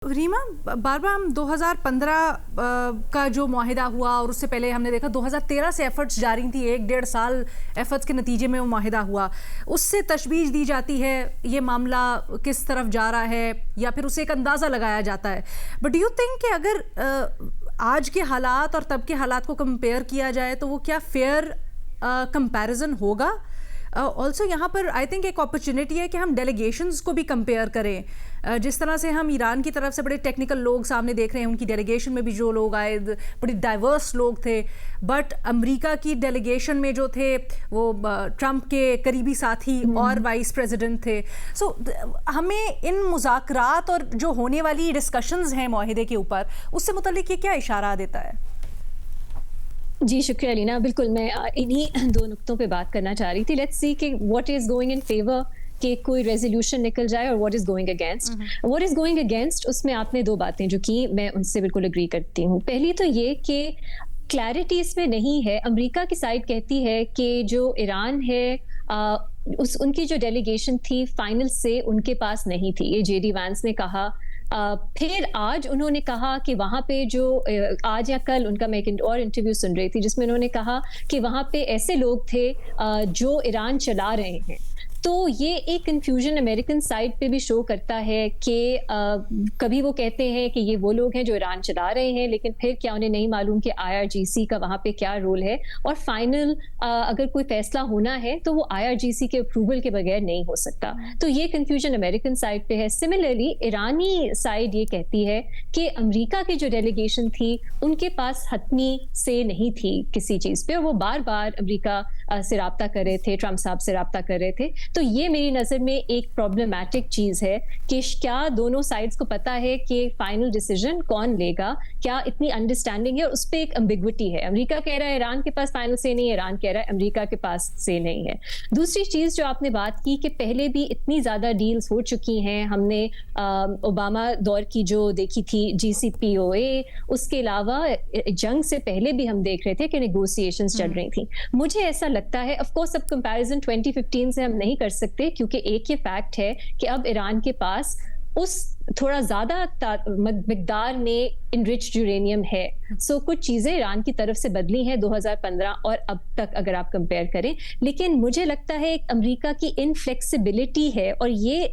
रीमा, बार बार हम 2015 का जो मुआहिदा हुआ और उससे पहले हमने देखा 2013 से एफर्ट्स जारी थी, 1-1.5 साल एफर्ट्स के नतीजे में वो मुआहिदा हुआ। उससे तशवीश दी जाती है ये मामला किस तरफ जा रहा है या फिर उसे एक अंदाज़ा लगाया जाता है। बट डू यू थिंक कि अगर आज के हालात और तब के हालात को कंपेयर किया जाए तो वो क्या फेयर कंपैरिजन होगा? ऑल्सो यहाँ पर आई थिंक एक अपॉर्चुनिटी है कि हम डेलीगेशंस को भी कंपेयर करें। जिस तरह से हम ईरान की तरफ से बड़े टेक्निकल लोग सामने देख रहे हैं, उनकी डेलीगेशन में भी जो लोग आए बड़ी डाइवर्स लोग थे, बट अमेरिका की डेलीगेशन में जो थे वो ट्रंप के करीबी साथी और वाइस प्रेसिडेंट थे। सो हमें इन मुज़ाकरात और जो होने वाली डिस्कशंस हैं मुआहिदे के ऊपर, उससे मुतल्लिक ये क्या इशारा देता है? जी, शुक्रिया लीना। बिल्कुल, मैं इन्हीं दो नुक्तों पे बात करना चाह रही थी। लेट्स सी कि what is going in favour कि कोई रेजोल्यूशन निकल जाए और what is going against. What is going against, उसमें आपने दो बातें जो की, मैं उनसे बिल्कुल एग्री करती हूँ। पहली तो ये कि क्लैरिटी इसमें नहीं है। अमेरिका की साइड कहती है कि जो ईरान है उनकी जो डेलीगेशन थी फाइनल से उनके पास नहीं थी, ये जेडी वांस ने कहा। फिर आज उन्होंने कहा कि वहाँ पे जो आज या कल उनका मैं एक और इंटरव्यू सुन रही थी जिसमें उन्होंने कहा कि वहाँ पे ऐसे लोग थे जो ईरान चला रहे हैं। तो ये एक कंफ्यूजन अमेरिकन साइड पे भी शो करता है कि कभी वो कहते हैं कि ये वो लोग हैं जो ईरान चला रहे हैं, लेकिन फिर क्या उन्हें नहीं मालूम कि IRGC का वहाँ पे क्या रोल है, और फाइनल अगर कोई फैसला होना है तो वो IRGC के अप्रूवल के बगैर नहीं हो सकता। तो ये कंफ्यूजन अमेरिकन साइड पे है। सिमिलरली ईरानी साइड ये कहती है कि अमेरिका की जो डेलीगेशन थी उनके पास हतमी से नहीं थी किसी चीज़ पे, और वो बार बार अमेरिका से रब्ता कर रहे थे, ट्रंप साहब से रब्ता कर रहे थे। तो ये मेरी नज़र में एक प्रॉब्लमैटिक चीज़ है कि क्या दोनों साइड्स को पता है कि फाइनल डिसीजन कौन लेगा, क्या इतनी अंडरस्टैंडिंग है, और उस पर एक एम्बिग्विटी है। अमेरिका कह रहा है ईरान के पास फाइनल से नहीं है, ईरान कह रहा है अमेरिका के पास से नहीं है। दूसरी चीज़ जो आपने बात की कि पहले भी इतनी ज़्यादा डील्स हो चुकी हैं, हमने ओबामा दौर की जो देखी थी JCPOA, उसके अलावा जंग से पहले भी हम देख रहे थे कि नेगोशिएशंस चल रही थी। मुझे ऐसा लगता है, ऑफ कोर्स अब कंपैरिजन 2015 से हम नहीं कर सकते, क्योंकि एक ये फैक्ट है कि अब ईरान के पास उस थोड़ा ज्यादा मिकदार में इनरिच्ड यूरेनियम है। सो कुछ चीजें ईरान की तरफ से बदली हैं 2015 और अब तक अगर आप कंपेयर करें, लेकिन मुझे लगता है एक अमेरिका की इनफ्लेक्सिबिलिटी है, और ये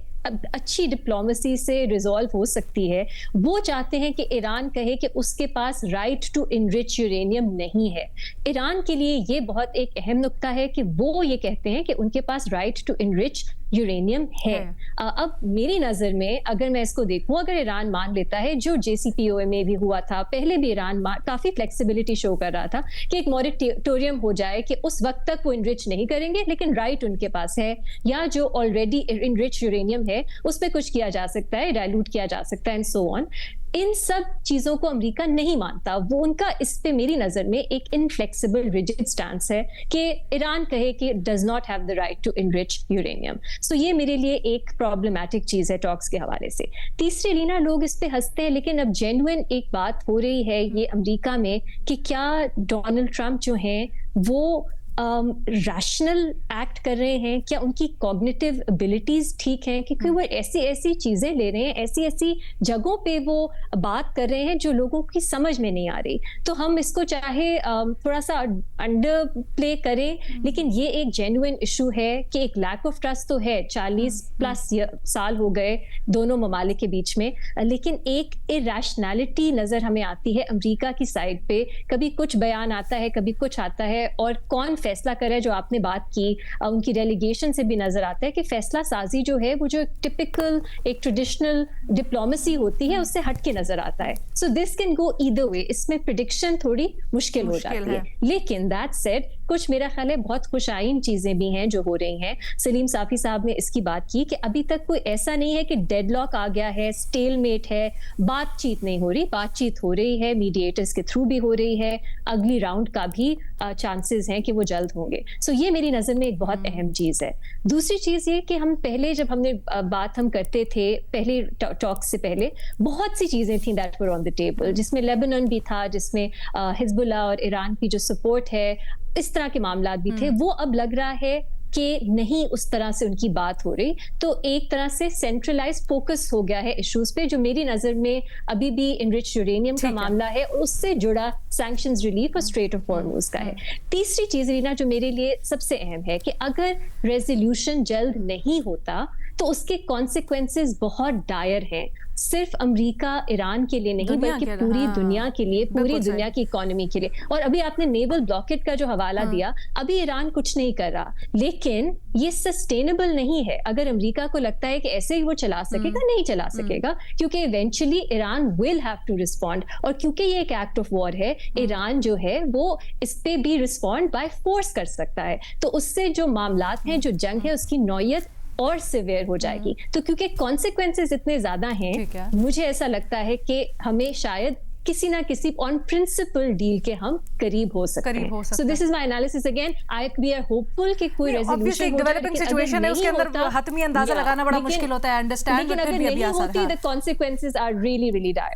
अच्छी डिप्लोमेसी से रिजॉल्व हो सकती है। वो चाहते हैं कि ईरान कहे कि उसके पास राइट टू इनरिच यूरेनियम नहीं है। ईरान के लिए ये बहुत एक अहम नुक्ता है कि वो ये कहते हैं कि उनके पास राइट टू इनरिच यूरेनियम है। अब मेरी नजर में अगर मैं इसको देखूं, अगर ईरान मान लेता है, जो JCPOA में भी हुआ था, पहले भी ईरान काफी फ्लेक्सिबिलिटी शो कर रहा था कि एक मॉरेटोरियम हो जाए कि उस वक्त तक वो इनरिच नहीं करेंगे, लेकिन राइट उनके पास है, या जो ऑलरेडी इनरिच यूरेनियम है उस पर कुछ किया जा सकता है, डाइल्यूट किया जा सकता है, एंड सो ऑन। इन सब चीजों को अमेरिका नहीं मानता। वो उनका इस पे मेरी नजर में एक इनफ्लेक्सिबल रिजिड स्टैंस है कि ईरान कहे कि does not have the right to enrich uranium. So ये मेरे लिए एक प्रॉब्लमैटिक चीज है टॉक्स के हवाले से। तीसरी लीना, लोग इस पे हंसते हैं, लेकिन अब जेन्युइन एक बात हो रही है ये अमेरिका में कि क्या डोनाल्ड ट्रंप जो हैं वो रैशनल एक्ट कर रहे हैं, क्या उनकी कॉग्निटिव एबिलिटीज ठीक हैं, क्योंकि वो ऐसी ऐसी चीजें ले रहे हैं, ऐसी ऐसी जगहों पे वो बात कर रहे हैं जो लोगों की समझ में नहीं आ रही। तो हम इसको चाहे थोड़ा सा अंडर प्ले करें, लेकिन ये एक जेन्युइन इशू है कि एक लैक ऑफ ट्रस्ट तो है। 40+ साल हो गए दोनों ममालिक के बीच में, लेकिन एक इरैशनैलिटी नजर हमें आती है अमेरिका की साइड पे। कभी कुछ बयान आता है, कभी कुछ आता है, और कौन फैसला करे, जो आपने बात की उनकी डेलीगेशन से भी नजर आता है कि फैसला साजी जो है वो जो टिपिकल एक ट्रेडिशनल डिप्लोमेसी होती है उससे हट के नजर आता है। So this can go either way. इसमें प्रेडिक्शन थोड़ी मुश्किल हो जाती है। लेकिन दैट सेड, कुछ मेरा ख्याल है बहुत खुशाइन चीजें भी हैं जो हो रही हैं। सलीम साफी साहब ने इसकी बात की कि अभी तक कोई ऐसा नहीं है कि डेडलॉक आ गया है, स्टेलमेट है, बातचीत नहीं हो रही, बातचीत हो रही है, मीडिएटर्स के थ्रू भी हो रही है, अगली राउंड का भी चांसेस हैं कि वो जल्द होंगे। सो ये मेरी नजर में एक बहुत अहम चीज है। दूसरी चीज ये कि हम पहले जब हमने बात हम करते थे, पहले टॉक से पहले बहुत सी चीजें थी that were on the table, जिसमें लेबनान भी था, जिसमें हिजबुल्लाह और ईरान की जो सपोर्ट है, इस तरह के मामला भी थे। वो अब लग रहा है कि नहीं उस तरह से उनकी बात हो रही, तो एक तरह से सेंट्रलाइज फोकस हो गया है इश्यूज पे, जो मेरी नजर में अभी भी इनरिच यूरेनियम का मामला है और उससे जुड़ा सैंक्शंस रिलीफ और स्ट्रेट ऑफ हॉर्मुज का है। तीसरी चीज रीना जो मेरे लिए सबसे अहम है कि अगर रेजोल्यूशन जल्द नहीं होता तो उसके कॉन्सिक्वेंसेस बहुत डायर हैं, सिर्फ अमेरिका ईरान के लिए नहीं बल्कि पूरी दुनिया के लिए, पूरी दुनिया की इकोनॉमी के लिए। और अभी आपने नेवल ब्लॉकेट का जो हवाला दिया, अभी ईरान कुछ नहीं कर रहा, लेकिन ये सस्टेनेबल नहीं है। अगर अमेरिका को लगता है कि ऐसे ही वो चला सकेगा, नहीं चला सकेगा, क्योंकि eventually Iran will have to respond. और क्योंकि ये एक एक्ट ऑफ वॉर है, ईरान जो है वो इस पे भी रिस्पॉन्ड बाय फोर्स कर सकता है। तो उससे जो मामलात हैं, जो जंग है, उसकी नौयत और सिवियर हो जाएगी। तो क्योंकि कॉन्सिक्वेंसेस इतने ज्यादा हैं, मुझे ऐसा लगता है कि हमें शायद किसी ना किसी ऑन प्रिंसिपल डील के हम करीब हो सकते हैं। So this is my analysis again, we are hopeful कि कोई रेजोल्यूशन हो जाए। डेवलपिंग सिचुएशन है, उसके अंदर हतमी अंदाजा लगाना बड़ा मुश्किल होता है, अंडरस्टैंड, लेकिन अगर नहीं होती the consequences are really really Dyer.